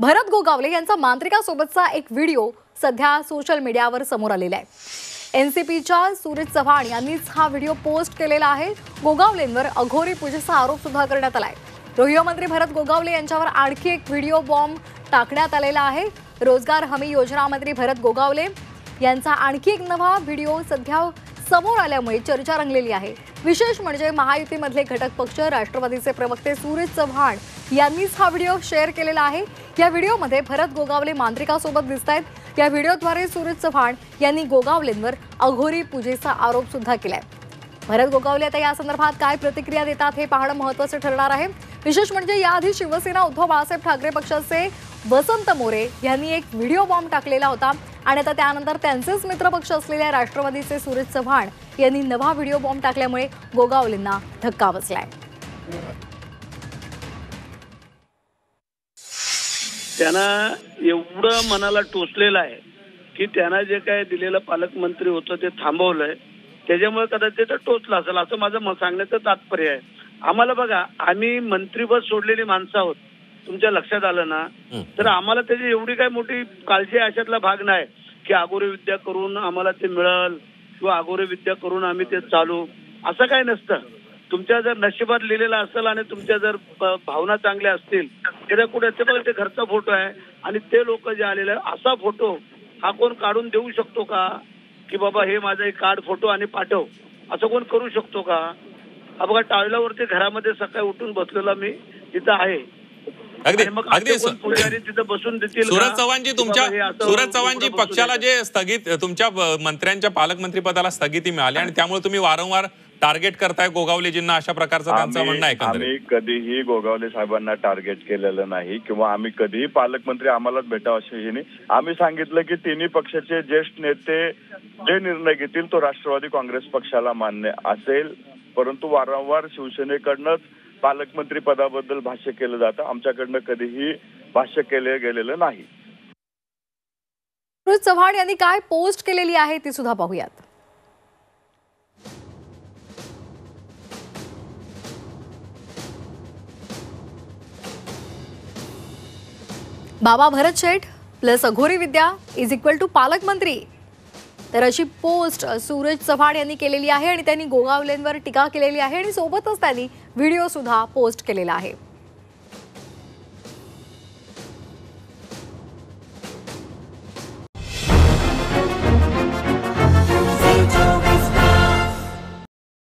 भरत गोगावले यांचा मांत्रिकासोबतचा एक व्हिडिओ सध्या सोशल मीडियावर समोर आलेला आहे। एनसीपीच्या सूरज चव्हाण यांनीच हा व्हिडिओ पोस्ट केलेला आहे। गोगावलेंवर अघोरी पूजेचा आरोप सुद्धा करण्यात आलाय। गृहमंत्री भरत गोगावले यांच्यावर आणखी एक व्हिडिओ बॉम्ब टाकण्यात आलेला आहे। रोजगार हमी योजना मंत्री भरत गोगावले यांचा आणखी एक नवा व्हिडिओ सध्या समोर आल्यामुळे चर्चा रंगलेली आहे। विशेष म्हणजे महायुतीमधले घटक पक्ष राष्ट्रवादीचे प्रवक्ते सूरज चव्हाण यांनीच हा व्हिडिओ शेअर केलेला आहे। या व्हिडिओमध्ये भरत गोगावले मांत्रिकासोबत दिसतायत। या व्हिडिओद्वारे सूरज चव्हाण यांनी गोगावलेंवर अघोरी पूजेचा आरोप सुद्धा केलाय। भरत गोगावले आता या संदर्भात काय प्रतिक्रिया देतात हे पाहणं महत्त्वाचं ठरणार आहे। विशेष म्हणजे याआधी शिवसेना उद्धव बाळासाहेब ठाकरे पक्षाचे वसंत मोरे यांनी एक व्हिडिओ बॉम्ब टाकलेला होता आणि आता त्यानंतर त्यांचेच मित्रपक्ष असलेल्या राष्ट्रवादीचे सूरज चव्हाण यांनी नवा व्हिडिओ बॉम्ब टाकल्यामुळे गोगावलेंना धक्का बसलाय। त्यांना एवढं मनाला टोचलेलं आहे की त्यांना जे काय दिलेलं पालकमंत्री होतं ते थांबवलंय, त्याच्यामुळे कदाचित ते टोचलं असेल असं माझं सांगण्याचं तात्पर्य आहे। आम्हाला बघा, आम्ही मंत्रीपद सोडलेली माणसं आहोत, तुमच्या लक्षात आलं ना, तर आम्हाला त्याची एवढी काही मोठी काळजी अशातला भाग नाही की अघोरी विद्या करून आम्हाला ते मिळेल किंवा अघोरी विद्या करून आम्ही ते चालू, असं काही नसतं। तुमच्या जर नशिबात लिहिलेलं असेल आणि तुमच्या जर भावना चांगल्या असतील तर कुठे ते बघा, ते घरचा फोटो आहे आणि ते लोक जे आलेले आहे, असा फोटो हा कोण काढून देऊ शकतो का की बाबा हे माझा एक कार्ड फोटो आणि पाठव, असं कोण करू शकतो का? हा बघा, टाळल्यावरती घरामध्ये सकाळी उठून बसलेला मी तिथं आहे। तिथं बसून देतील। सूरज चव्हाणजी पक्षाला जे स्थगित, तुमच्या मंत्र्यांच्या पालकमंत्री पदाला स्थगिती मिळाली आणि त्यामुळे तुम्ही वारंवार टार्गेट करताय गोगावलेजींना, अशा प्रकारचं त्यांचं म्हणणं आहे। आम्ही कधीही गोगावले साहेबांना टार्गेट केलेलं नाही किंवा आम्ही कधीही पालकमंत्री आम्हालाच भेटावं अशी नाही। आम्ही सांगितलं की तिन्ही पक्षाचे ज्येष्ठ नेते जे निर्णय घेतील तो राष्ट्रवादी काँग्रेस पक्षाला मान्य असेल, परंतु वारंवार शिवसेनेकडनंच पालकमंत्री पदाबद्दल भाष्य केलं जातं, आमच्याकडनं कधीही भाष्य केले गेलेलं नाही। सूरज चव्हाण यांनी काय पोस्ट केलेली आहे ती सुद्धा पाहूयात। बाबा भरत शेठ प्लस अघोरी विद्या इज इक्वल टू पालकमंत्री, तर अशी पोस्ट सूरज चव्हाण यांनी केलेली आहे आणि त्यांनी गोगावलेंवर टीका केलेली आहे आणि सोबतच त्यांनी व्हिडिओ सुद्धा पोस्ट केलेला आहे।